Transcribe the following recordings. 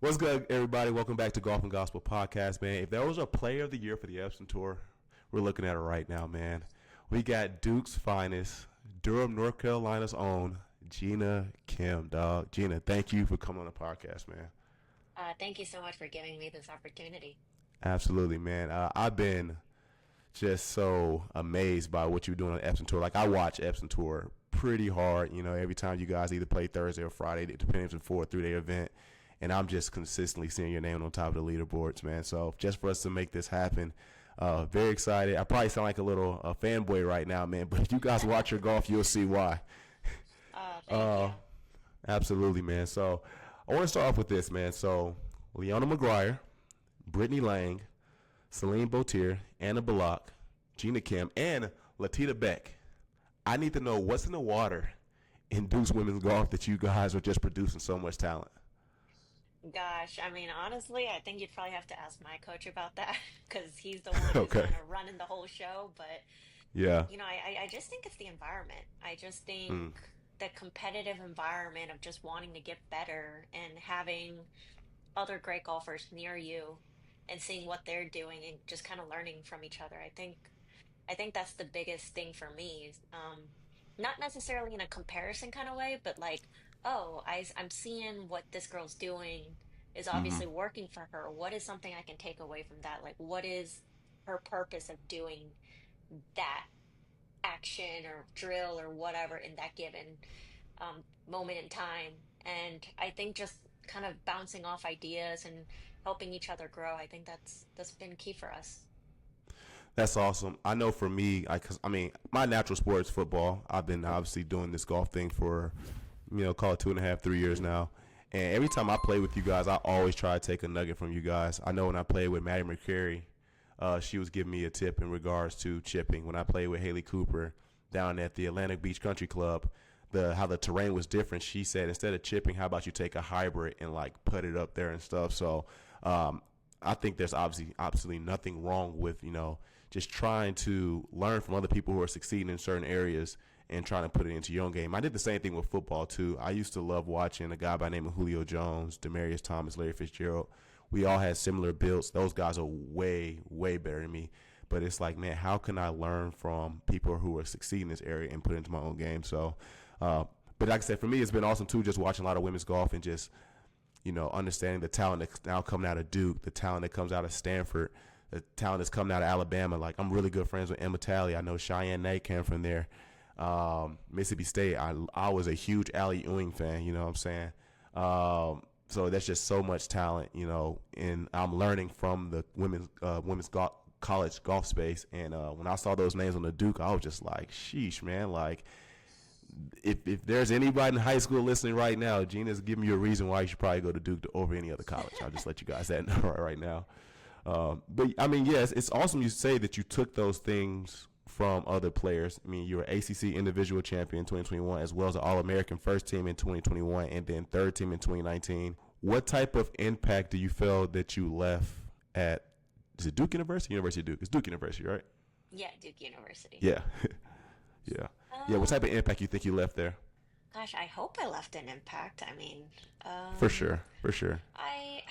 What's good, everybody? Welcome back to Golf and Gospel Podcast, man. If there was a player of the year for the Epson Tour, we're looking at it right now, man. We got Duke's finest, Durham, North Carolina's own, Gina Kim, dog. Gina, thank you for coming on the podcast, man. Thank you so much for giving me this opportunity. Absolutely, man. I've been just so amazed by what you're doing on the Epson Tour. Like, I watch Epson Tour pretty hard, every time you guys either play Thursday or Friday, depending if it's a 4 or 3 day event. And I'm just consistently seeing your name on top of the leaderboards, man. So just for us to make this happen, very excited. I probably sound like a little fanboy right now, man. But if you guys watch your golf, you'll see why. Thank you. Absolutely, man. So I want to start off with this, man. So Leona McGuire, Brittany Lang, Celine Boutier, Anna Bullock, Gina Kim, and Latita Beck. I need to know what's in the water in Duke's women's golf that you guys are just producing so much talent. Gosh, I mean, honestly, I think you'd probably have to ask my coach about that because he's the one who's Okay. kind of running the whole show. But, Yeah. I just think it's the environment. I just think Mm. the competitive environment of just wanting to get better and having other great golfers near you and seeing what they're doing and just kind of learning from each other. I think that's the biggest thing for me. Not necessarily in a comparison kind of way, but like, oh, I'm seeing what this girl's doing is Hmm. obviously working for her. What is something I can take away from that? Like, what is her purpose of doing that action or drill or whatever in that given moment in time? And I think just kind of bouncing off ideas and helping each other grow. I think that's been key for us. That's awesome. I know for me, cause I mean, my natural sport is football. I've been obviously doing this golf thing for, call it 2.5, 3 years now. And every time I play with you guys, I always try to take a nugget from you guys. I know when I played with Maddie McCary, she was giving me a tip in regards to chipping. When I played with Haley Cooper down at the Atlantic Beach Country Club, the how the terrain was different. She said instead of chipping, how about you take a hybrid and like put it up there and stuff. So um, I think there's obviously absolutely nothing wrong with just trying to learn from other people who are succeeding in certain areas and trying to put it into your own game. I did the same thing with football too. I used to love watching a guy by the name of Julio Jones, Demarius Thomas, Larry Fitzgerald. We all had similar builds. Those guys are way, way better than me. But it's like, man, how can I learn from people who are succeeding in this area and put it into my own game? So, uh, but like I said, for me, it's been awesome too, just watching a lot of women's golf and just understanding the talent that's now coming out of Duke, the talent that comes out of Stanford, the talent that's coming out of Alabama. Like, I'm really good friends with Emma Talley. I know Cheyenne Nay came from there. Mississippi State, I was a huge Allie Ewing fan, you know what I'm saying? So there's just so much talent, and I'm learning from the women's college golf space. And when I saw those names on the Duke, I was just like, sheesh, man. Like, if there's anybody in high school listening right now, Gina's giving you a reason why you should probably go to Duke over any other college. I'll just let you guys that know right now. But I mean, yes, it's awesome you say that you took those things from other players. I mean, you were ACC individual champion in 2021, as well as an All American first team in 2021, and then third team in 2019. What type of impact do you feel that you left at? Is it Duke University? University of Duke. It's Duke University, right? Yeah, Duke University. Yeah, yeah, yeah. What type Um, of impact you think you left there? Gosh, I hope I left an impact. I mean, For sure, for sure. I,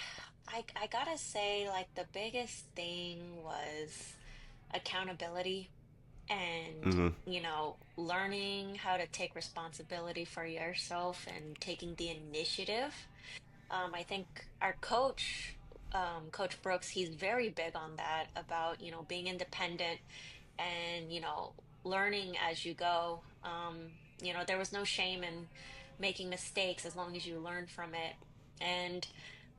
I gotta say, like the biggest thing was accountability and, Mm-hmm. learning how to take responsibility for yourself and taking the initiative. I think our coach, Coach Brooks, he's very big on that about, being independent and, learning as you go. There was no shame in making mistakes as long as you learn from it. And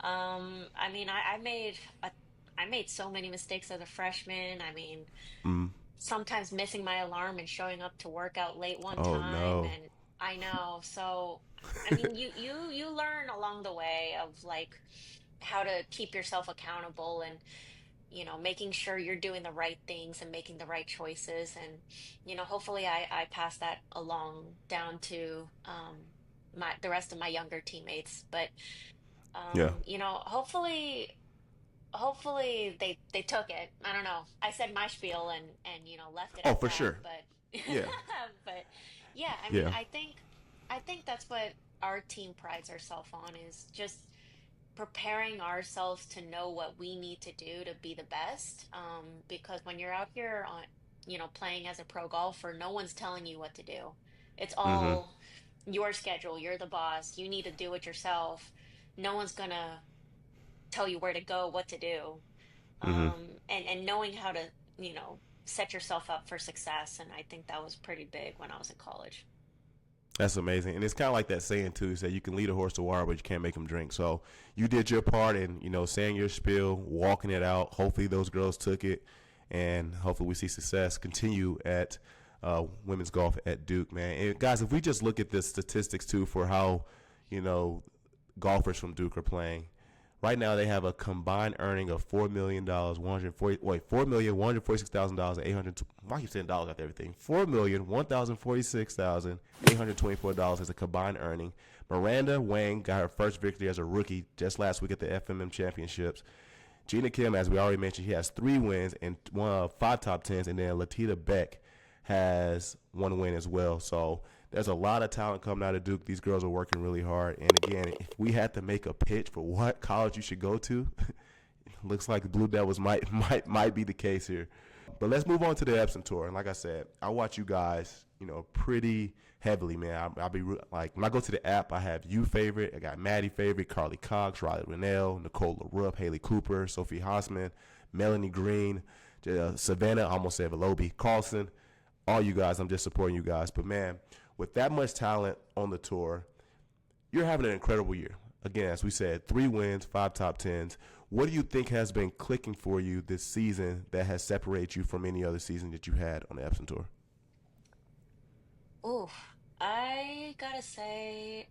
I mean, I made so many mistakes as a freshman. I mean, Mm. sometimes missing my alarm and showing up to work out late one Oh time, no. and I know. So, I mean, you learn along the way of like how to keep yourself accountable and making sure you're doing the right things and making the right choices. And, hopefully I pass that along down to the rest of my younger teammates. But, Yeah. hopefully they took it. I don't know. I said my spiel and left it Oh, at for that. sure. But, Yeah. but yeah, I mean, Yeah. I think that's what our team prides ourselves on is just preparing ourselves to know what we need to do to be the best. Because when you're out here on, playing as a pro golfer, no one's telling you what to do. It's Mm-hmm. all your schedule. You're the boss. You need to do it yourself. No one's gonna tell you where to go, what to do. Mm-hmm. And knowing how to, set yourself up for success. And I think that was pretty big when I was in college. That's amazing, and it's kind of like that saying too: "Say you can lead a horse to water, but you can't make him drink." So you did your part in saying your spiel, walking it out. Hopefully those girls took it, and hopefully we see success continue at women's golf at Duke, man. And guys, if we just look at the statistics too for how you know golfers from Duke are playing. Right now, they have a combined earning of $4,000,000, 140, wait, $4,146,000, 800. Why are you saying dollars after everything? $4,146,824 is a combined earning. Miranda Wang got her first victory as a rookie just last week at the FMM Championships. Gina Kim, as we already mentioned, she has 3 wins and five top tens, and then Latita Beck has 1 win as well. So there's a lot of talent coming out of Duke. These girls are working really hard. And again, if we had to make a pitch for what college you should go to, looks like the Blue Devils might be the case here. But let's move on to the Epson Tour. And like I said, I watch you guys, pretty heavily, man. I'll be like, when I go to the app, I have you favorite. I got Maddie favorite, Carly Cox, Riley Rennell, Nicole LaRuppe, Haley Cooper, Sophie Hausman, Melanie Green, Savannah, I almost said Velobi, Carlson. All you guys, I'm just supporting you guys. But man, with that much talent on the tour, you're having an incredible year. Again, as we said, 3 wins, 5 top 10s. What do you think has been clicking for you this season that has separated you from any other season that you had on the Epson Tour? Ooh, I gotta say,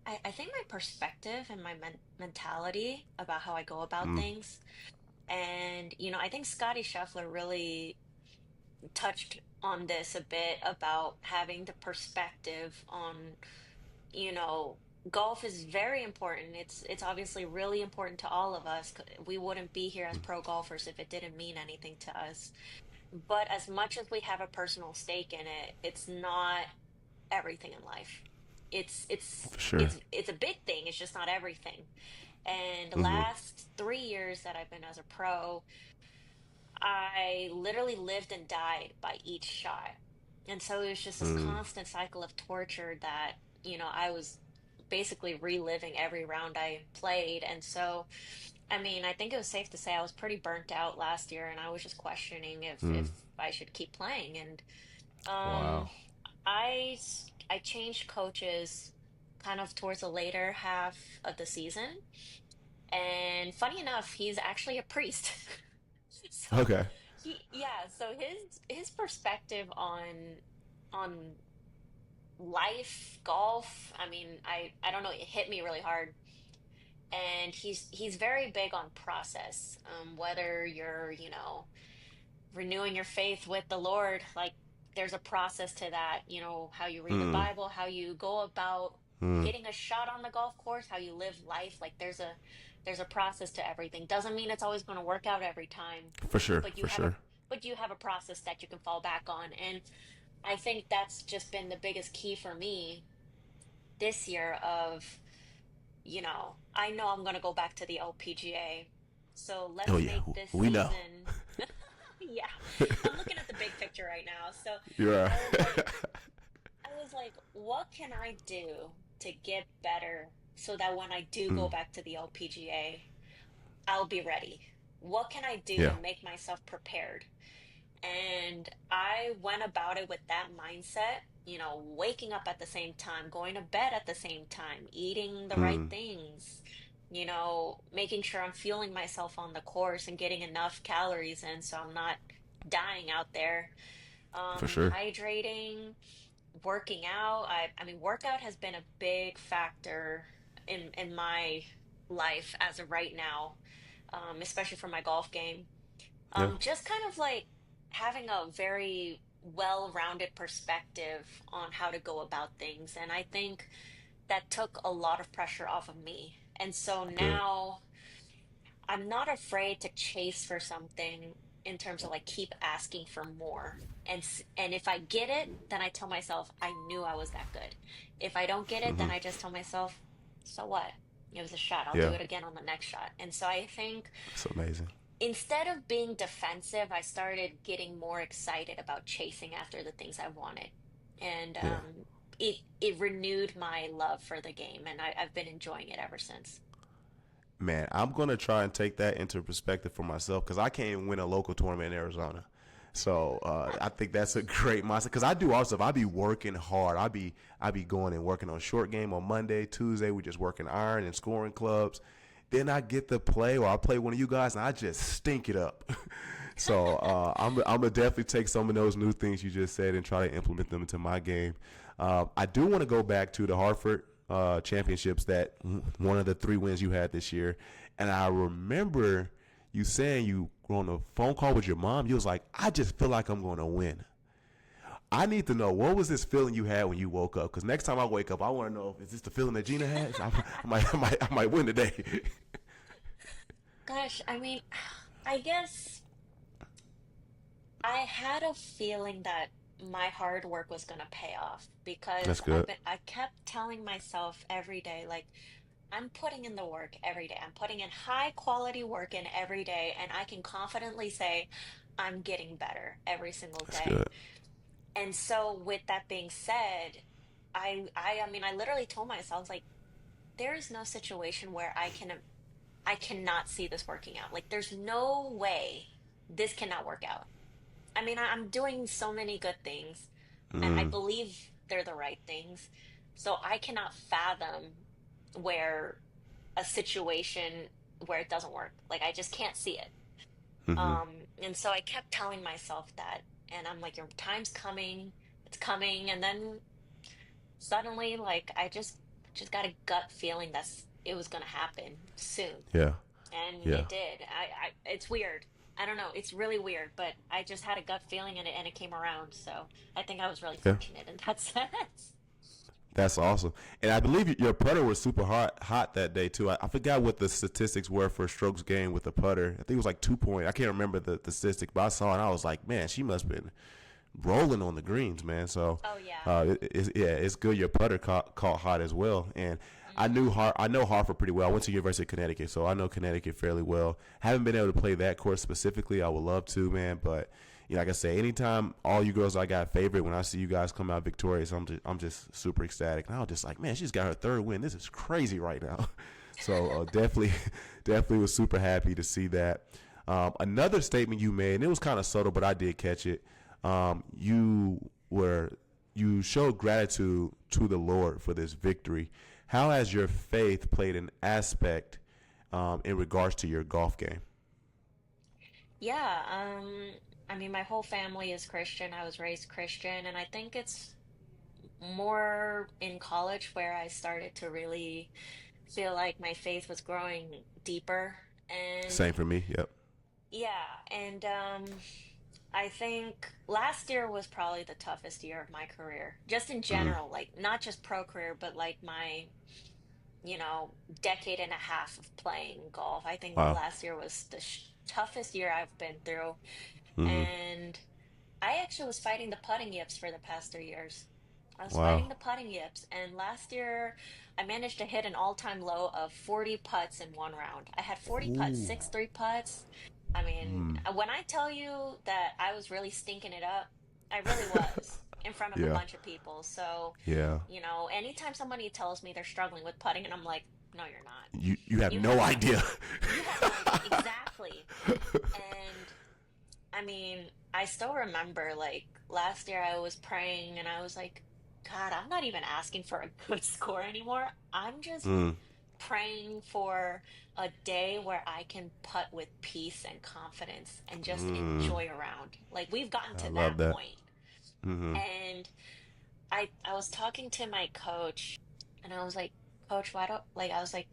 I think my perspective and my mentality about how I go about Mm, things. And, I think Scotty Scheffler really touched on this a bit about having the perspective on, you know, golf is very important. It's obviously really important to all of us. We wouldn't be here as pro golfers if it didn't mean anything to us. But as much as we have a personal stake in it, it's not everything in life. It's it's for sure. it's a big thing. It's just not everything. And the Mm-hmm. last 3 years that I've been as a pro, I literally lived and died by each shot. And so it was just this Mm, constant cycle of torture that, I was basically reliving every round I played. And so, I mean, I think it was safe to say I was pretty burnt out last year and I was just questioning if mm. I should keep playing. And um Wow. I changed coaches kind of towards the later half of the season. And funny enough, he's actually a priest. So Okay. so his perspective on life, golf, I mean, I don't know, it hit me really hard. And he's very big on process. Whether you're, renewing your faith with the Lord, like there's a process to that, how you read the Mm, Bible, how you go about mm. hitting a shot on the golf course, how you live life. Like there's a process to everything. Doesn't mean it's always going to work out every time, For sure. but you For have a sure. but you have a process that you can fall back on. And I think that's just been the biggest key for me this year of, I know I'm going to go back to the LPGA. So Oh let's yeah, make this we know. season. Yeah, I'm looking at the big picture right now. So You're I was right. like, what can I do to get better so that when I do go Mm, back to the LPGA, I'll be ready? What can I do to yeah. make myself prepared? And I went about it with that mindset, waking up at the same time, going to bed at the same time, eating the right Mm, things, making sure I'm fueling myself on the course and getting enough calories in so I'm not dying out there. for sure. Hydrating, working out. I mean, workout has been a big factor in my life as of right now, especially for my golf game. Yeah. Just kind of like having a very well-rounded perspective on how to go about things. And I think that took a lot of pressure off of me. And so Good. now I'm not afraid to chase for something in terms of like keep asking for more. And if I get it, then I tell myself I knew I was that good. If I don't get it, Hmm. then I just tell myself, so what? It was a shot. I'll do Yeah, it again on the next shot. And so I think it's amazing. instead of being defensive, I started getting more excited about chasing after the things I wanted. And Yeah. it renewed my love for the game, and I've been enjoying it ever since. Man, I'm gonna try and take that into perspective for myself because I can't even win a local tournament in Arizona. So I think that's a great mindset because I do all stuff. I be working hard. I be going and working on short game on Monday, Tuesday. We just working iron and scoring clubs. Then I get to play, or I play one of you guys, and I just stink it up. So I'm gonna definitely take some of those new things you just said and try to implement them into my game. I do want to go back to the Hartford championships, that one of the 3 wins you had this year, and I remember you saying you were on a phone call with your mom. You was like, "I just feel like I'm going to win." I need to know, what was this feeling you had when you woke up? Because next time I wake up, I want to know, is this the feeling that Gina has? I might win today. Gosh, I mean, I guess I had a feeling that my hard work was going to pay off That's because good. I kept telling myself every day, like, I'm putting in the work every day. I'm putting in high quality work in every day, and I can confidently say I'm getting better every single That's day. good. And so with that being said, I mean, I literally told myself, like, there is no situation where I cannot see this working out. Like, there's no way this cannot work out. I mean, I'm doing so many good things, and I Mm, believe they're the right things. So I cannot fathom where a situation where it doesn't work. Like, I just can't see it. mm-hmm. And so I kept telling myself that, and I'm like, your time's coming, it's coming, and then suddenly, like, I just got a gut feeling that's it was gonna happen soon, Yeah. and Yeah. it did. It's weird. I don't know. It's really weird, but I just had a gut feeling, and it came around. So I think I was really Yeah. fortunate in that sense. That's awesome. And I believe your putter was super hot that day too. I forgot what the statistics were for strokes gained with the putter. I think it was like 2 point. I can't remember the statistic, but I saw it and I was like, man, she must have been rolling on the greens, man. So, Oh yeah. yeah, it's good your putter caught hot as well. And Hmm. I know Hartford pretty well. I went to University of Connecticut, so I know Connecticut fairly well. Haven't been able to play that course specifically. I would love to, man, but like I say, anytime all you girls I got favorite, when I see you guys come out victorious, I'm just super ecstatic. And I was just like, man, she's got her 3rd win. This is crazy right now. So definitely, definitely was super happy to see that. Another statement you made, and it was kind of subtle, but I did catch it. You were you showed gratitude to the Lord for this victory. How has your faith played an aspect in regards to your golf game? Yeah. I mean, my whole family is Christian. I was raised Christian, and I think it's more in college where I started to really feel like my faith was growing deeper. And Same for me. Yep. yeah, and I think last year was probably the toughest year of my career, just in Mm. general, like not just pro career, but like my, you know, decade and a half of playing golf. I think Wow. last year was the toughest year I've been through. Mm-hmm. And I actually was fighting the putting yips for the past 3 years. I was Wow. fighting the putting yips, and last year I managed to hit an all-time low of 40 putts in one round. I had 40 putts, Ooh. six three putts. I mean, Mm. when I tell you that I was really stinking it up, I really was in front of a Yeah. bunch of people. So, Yeah. anytime somebody tells me they're struggling with putting, and I'm like, no, you're not. You have You no have no idea. idea. You have no idea. Exactly. And I mean, I still remember like last year I was praying and I was like, God, I'm not even asking for a good score anymore. I'm just Mm. praying for a day where I can putt with peace and confidence and just Mm. enjoy around. Like we've gotten I to that love that. point. Mm-hmm. And I was talking to my coach and I was like, Coach, why don't like I was like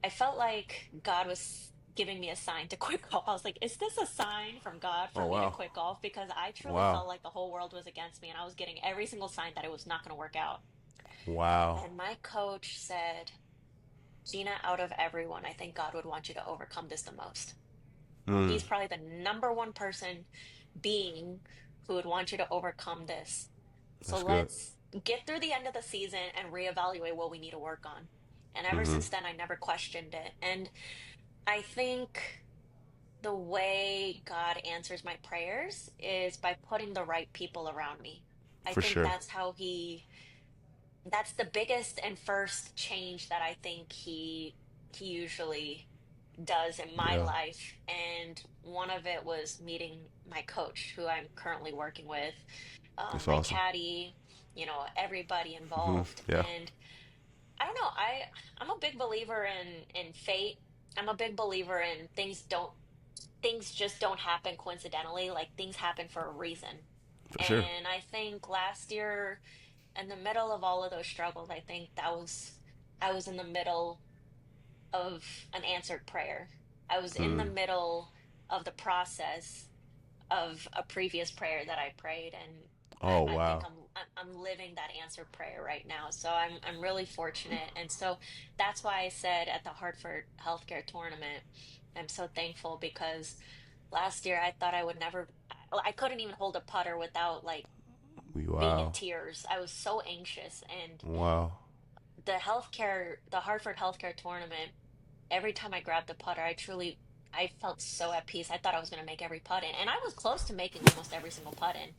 I felt like God was giving me a sign to quit golf. I was like, is this a sign from God for Oh me to wow. quit golf? Because I truly Wow. felt like the whole world was against me and I was getting every single sign that it was not going to work out. Wow. And my coach said, Gina, out of everyone, I think God would want you to overcome this the most. Mm. He's probably the number one person being who would want you to overcome this. So That's good. let's get through the end of the season and reevaluate what we need to work on. And ever Mm-hmm. since then, I never questioned it. And I think the way God answers my prayers is by putting the right people around me. I For think sure. that's the biggest and first change that I think he usually does in my Yeah. life. And one of it was meeting my coach, who I'm currently working with, It's my awesome. caddy, everybody Mm-hmm. involved. Yeah. And I don't know, I'm a big believer in fate. I'm a big believer in things just don't happen coincidentally, like things happen for a reason. For sure. And I think last year, in the middle of all of those struggles, I was in the middle of an answered prayer. I was in the Mm. middle of the process of a previous prayer that I prayed, and Oh I think wow. I'm living that answered prayer right now. So I'm really fortunate, and so that's why I said at the Hartford Healthcare Tournament, I'm so thankful because last year I thought I would never, I couldn't even hold a putter without like being in Wow. tears. I was so anxious, and Wow. the Hartford Healthcare Tournament, every time I grabbed the putter, I felt so at peace. I thought I was going to make every putt in, and I was close to making almost every single putt in.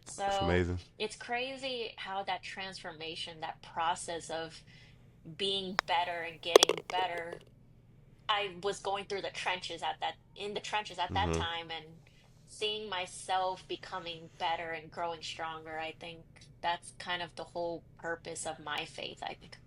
That's So amazing. it's crazy how that transformation, that process of being better and getting better. I was going through in the trenches at that Mm-hmm. time, and seeing myself becoming better and growing stronger. I think that's kind of the whole purpose of my faith, I think.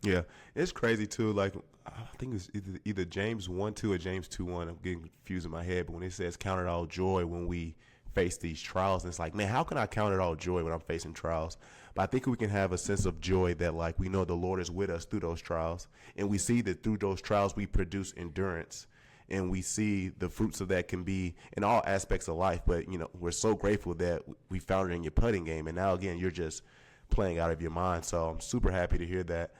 Yeah, it's crazy too. Like I think it's either James 1:2 or James 2:1. I'm getting confused in my head, but when it says count it all joy when we face these trials, and it's like, man, how can I count it all joy when I'm facing trials? But I think we can have a sense of joy that like we know the Lord is with us through those trials, and we see that through those trials we produce endurance. And we see the fruits of that can be in all aspects of life. But we're so grateful that we found it in your putting game, and now again, you're just playing out of your mind. So I'm super happy to hear that.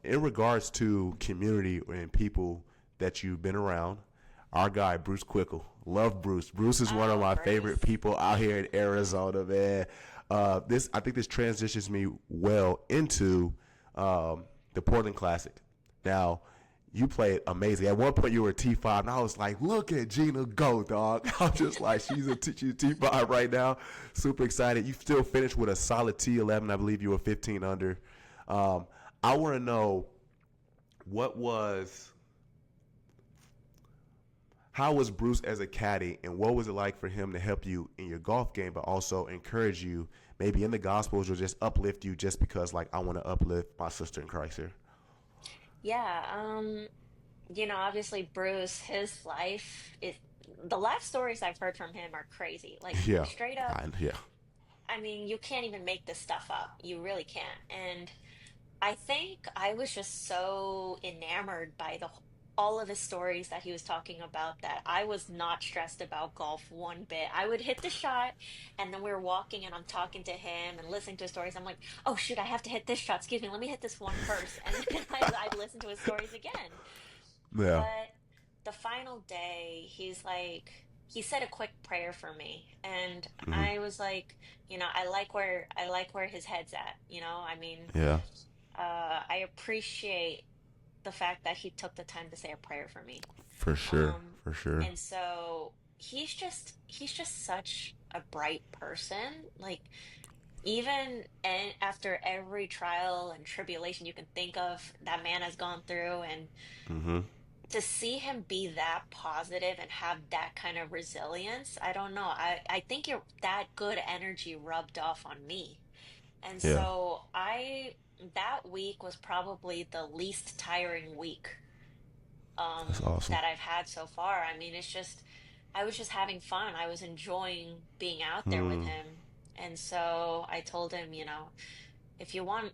In regards to community and people that you've been around, our guy Bruce Quickle, love Bruce. Bruce is one of Oh, my favorite Bruce. people out here in Arizona, man. This I think this transitions me well into the Portland Classic. Now, you played amazing. At one point, you were a T5, and I was like, "Look at Gina go, dog!" I'm just like, she's a T5 right now. Super excited. You still finished with a solid T11. I believe you were 15 under. Um, I want to know what was how was Bruce as a caddy, and what was it like for him to help you in your golf game, but also encourage you, maybe in the Gospels, or just uplift you, just because like I want to uplift my sister in Christ here. Yeah, obviously Bruce, his life is the life stories I've heard from him are crazy. Like Yeah, straight up, yeah, I mean, you can't even make this stuff up. You really can't. And I think I was just so enamored by all of his stories that he was talking about that I was not stressed about golf one bit. I would hit the shot, and then we were walking, and I'm talking to him and listening to his stories. I'm like, oh shoot, I have to hit this shot. Excuse me, let me hit this one first, and then I'd listen to his stories again. yeah. But the final day, he said a quick prayer for me, and Hmm. I was like, I like where his head's at. I mean, Yeah, I appreciate the fact that he took the time to say a prayer for me. for sure, Um, for sure. and so he's just such a bright person. Like even and after every trial and tribulation you can think of, that man has gone through, and Hmm. to see him be that positive and have that kind of resilience, I don't know. I think that good energy rubbed off on me. And Yeah, so that week was probably the least tiring week that's awesome. that I've had so far. I mean, I was just having fun. I was enjoying being out there with Hmm. him. And so I told him, if you want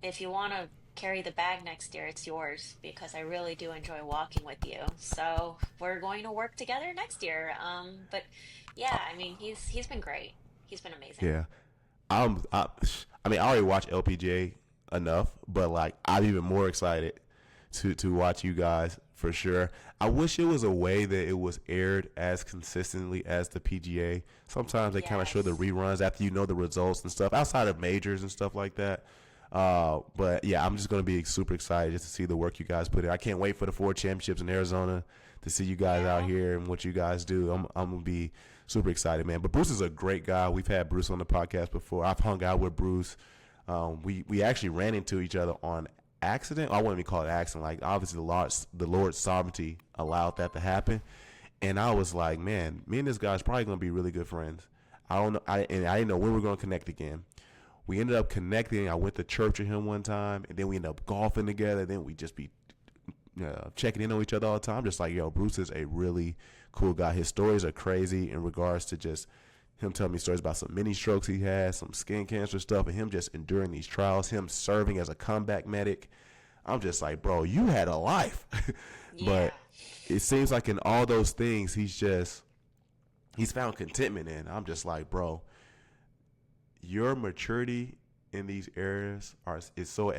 if you want to carry the bag next year, it's yours because I really do enjoy walking with you. So we're going to work together next year. But yeah, I mean, he's been great. He's been amazing. Yeah, I'm. I mean, I already watch LPGA enough, but like I'm even more excited to watch you guys for sure. I wish it was a way that it was aired as consistently as the PGA. Sometimes they kind of show the Yes. reruns after you know the results and stuff outside of majors and stuff like that. But yeah, I'm just gonna be super excited just to see the work you guys put in. I can't wait for the 4 championships in Arizona to see you guys out Yeah. here and what you guys do. I'm gonna be super excited, man. But Bruce is a great guy. We've had Bruce on the podcast before. I've hung out with Bruce. We actually ran into each other on accident. I wouldn't even call it accident. Like obviously the Lord's sovereignty allowed that to happen. And I was like, man, me and this guy's probably gonna be really good friends. I don't know. I didn't know when we were gonna connect again. We ended up connecting. I went to church with him one time, and then we ended up golfing together. Then we just be checking in on each other all the time. Just like, yo, Bruce is a really cool guy. His stories are crazy in regards to just him telling me stories about some mini strokes he had, some skin cancer stuff, and him just enduring these trials, him serving as a comeback medic. I'm just like, bro, you had a life. Yeah. But it seems like in all those things, he's found contentment in. I'm just like, bro, your maturity in these areas is so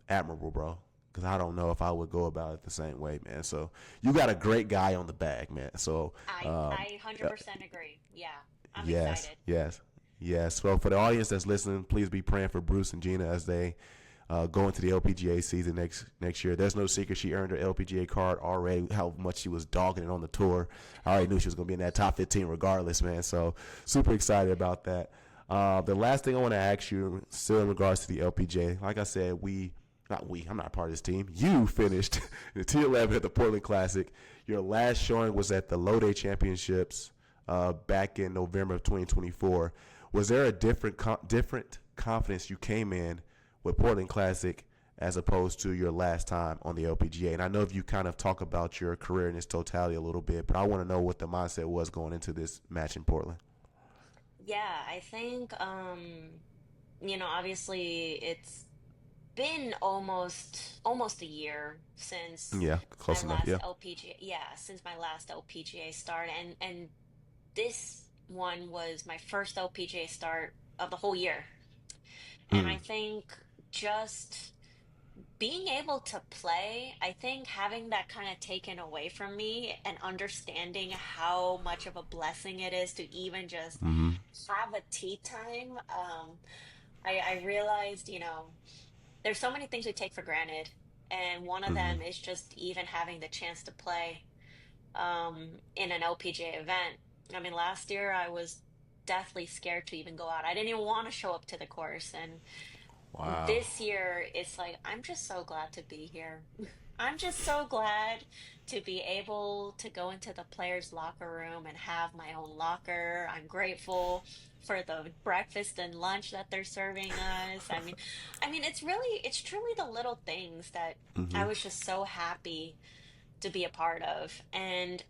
admirable, bro. Because I don't know if I would go about it the same way, man. So you got a great guy on the bag, man. So I uh, 100% agree. Yeah. I'm yes, excited. yes, yes. So for the audience that's listening, please be praying for Bruce and Gina as they go into the LPGA season next year. There's no secret she earned her LPGA card already. How much she was dogging it on the tour. I already knew she was going to be in that top 15 regardless, man. So super excited about that. The last thing I want to ask you, still in regards to the LPGA, like I said, I'm not part of this team. You finished the T11 at the Portland Classic. Your last showing was at the Lode Championships back in November of 2024. Was there a different confidence you came in with Portland Classic as opposed to your last time on the LPGA? And I know if you kind of talk about your career in its totality a little bit, but I want to know what the mindset was going into this match in Portland. Yeah, I think obviously it's been almost a year since Yeah, my close enough. last Yeah. LPGA, yeah, since my last LPGA start, and this one was my first LPGA start of the whole year. And I Mm, think just being able to play, I think having that kind of taken away from me and understanding how much of a blessing it is to even just mm-hmm. have a tea time. I realized, there's so many things we take for granted, and one of Mm-hmm. them is just even having the chance to play in an LPGA event. I mean, last year I was deathly scared to even go out. I didn't even want to show up to the course, and Wow. this year it's like I'm just so glad to be here. I'm just so glad to be able to go into the players' locker room and have my own locker. I'm grateful for the breakfast and lunch that they're serving us. I mean it's truly the little things that Mm-hmm. I was just so happy to be a part of. And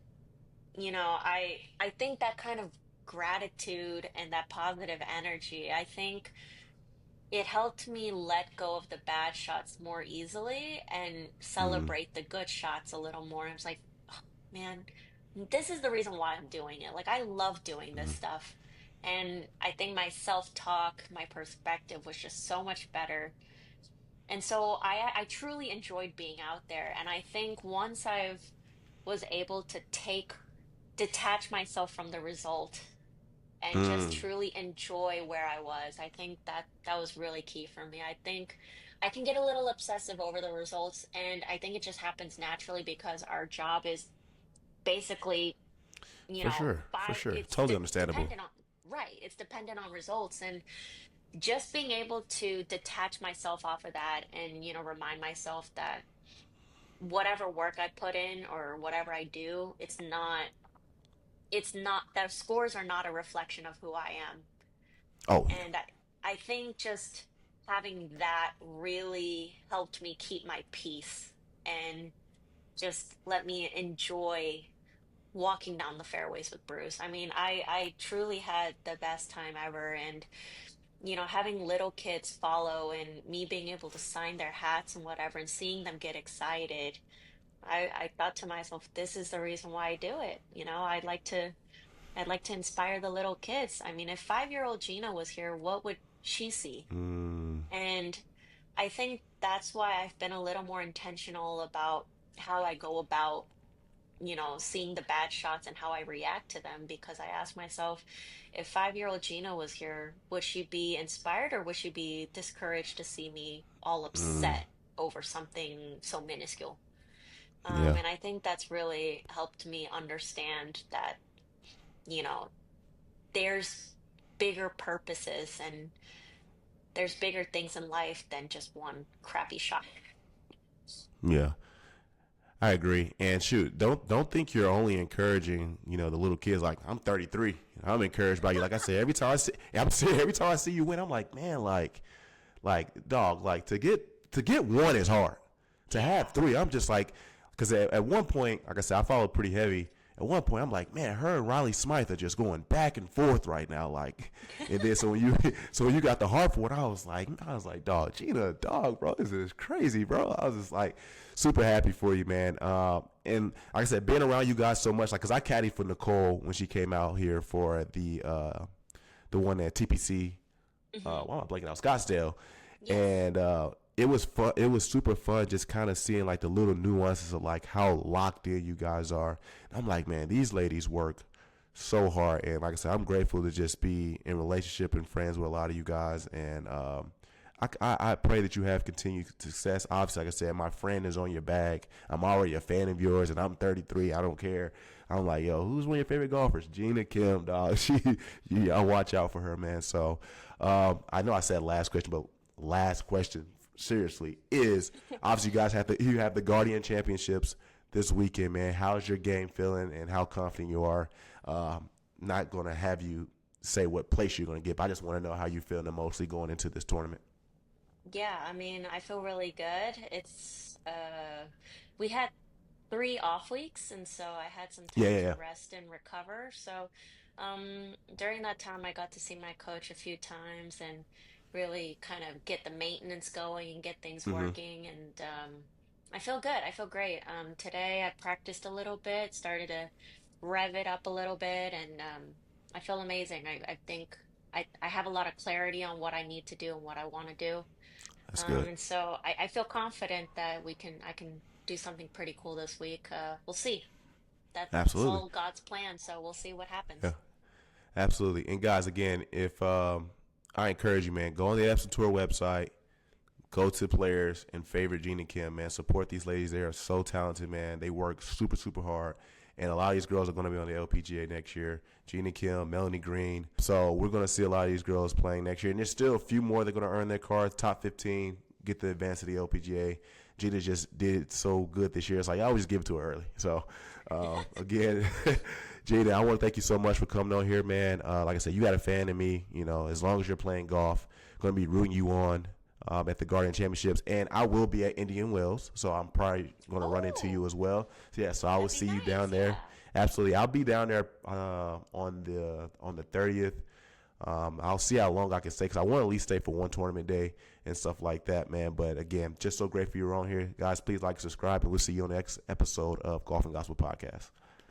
I think that kind of gratitude and that positive energy, I think it helped me let go of the bad shots more easily and Mm-hmm. celebrate the good shots a little more. I was like, oh, man, this is the reason why I'm doing it. Like, I love doing this stuff. And I think my self-talk, my perspective was just so much better. And so I truly enjoyed being out there. And I think once I've was able to detach myself from the result and just Mm. truly enjoy where I was. I think that was really key for me. I think I can get a little obsessive over the results, and I think it just happens naturally because our job is basically, For sure. For by sure. it's Totally understandable. dependent on right, it's dependent on results, and just being able to detach myself off of that and remind myself that whatever work I put in or whatever I do, it's not that scores are not a reflection of who I am. Oh yeah. And I think just having that really helped me keep my peace and just let me enjoy walking down the fairways with Bruce. I mean, I truly had the best time ever. And, having little kids follow and me being able to sign their hats and whatever and seeing them get excited, I thought to myself, this is the reason why I do it. I'd like to inspire the little kids. I mean, if 5-year-old Gina was here, what would she see? Mm. And I think that's why I've been a little more intentional about how I go about seeing the bad shots and how I react to them, because I ask myself, if 5-year-old Gina was here, would she be inspired or would she be discouraged to see me all Mm, upset over something so minuscule? yeah, And I think that's really helped me understand that, you know, there's bigger purposes and there's bigger things in life than just one crappy shot. yeah. I agree. And shoot, don't think you're only encouraging, the little kids. Like, I'm 33. I'm encouraged by you. Like I said, I'm saying every time I see you win, I'm like, man, like dog, like to get one is hard. To Yeah. have three, I'm just like, because at one point, like I said, I followed pretty heavy. At one point, I'm like, man, her and Riley Smythe are just going back and forth right now, like. And then so when you so when you got the Hartford one, I was like, dog, Gina, dog, bro, this is crazy, bro. I was just like, super happy for you, man. And like I said, being around you guys so much, like, cause I caddied for Nicole when she came out here for the one at TPC. Hmm. Why am I blanking out? Scottsdale, Yes. and it was fun. It was super fun, just kind of seeing like the little nuances of like how locked in you guys are. And I'm like, man, these ladies work so hard, and like I said, I'm grateful to just be in relationship and friends with a lot of you guys. And I pray that you have continued success. Obviously, like I said, my friend is on your bag. I'm already a fan of yours, and I'm 33. I don't care. I'm like, yo, who's one of your favorite golfers? Gina Kim, dog. I watch out for her, man. So, I know I said last question, but last question, seriously, is obviously you have the Guardian Championships this weekend, man. How's your game feeling, and how confident you are? Not gonna have you say what place you're gonna get, but I just want to know how you feeling mostly going into this tournament. Yeah, I mean, I feel really good. We had 3 off weeks, and so I had some Yeah, time yeah, to yeah. rest and recover. So, during that time, I got to see my coach a few times and really kind of get the maintenance going and get things Mm-hmm. working. And I feel good. I feel great. Today I practiced a little bit, started to rev it up a little bit, and I feel amazing. I think I have a lot of clarity on what I need to do and what I want to do. That's good. And so I feel confident that I can do something pretty cool this week. We'll see. That's Absolutely. all God's plan, so we'll see what Yeah, happens. absolutely. And guys, again, if I encourage you, man, go on the Epson Tour website, go to players and favorite Gina Kim, man. Support these ladies. They are so talented, man. They work super, super hard. And a lot of these girls are going to be on the LPGA next year. Gina Kim, Melanie Green. So we're going to see a lot of these girls playing next year. And there's still a few more that are going to earn their cards, top 15, get the advance to the LPGA. Gina just did so good this year. It's like I always give it to her early. So, again, Gina, I want to thank you so much for coming on here, man. Like I said, you got a fan in me. As long as you're playing golf, going to be rooting you on at the Guardian Championships, and I will be at Indian Wells, so I'm probably going to run into you Oh, as well. So yeah, so I will that'd be see you nice. down there. Yeah. Absolutely, I'll be down there on the 30th. I'll see how long I can stay because I want to at least stay for one tournament day and stuff like that, man. But again, just so grateful you're on here, guys. Please like, subscribe, and we'll see you on the next episode of Golf and Gospel Podcast.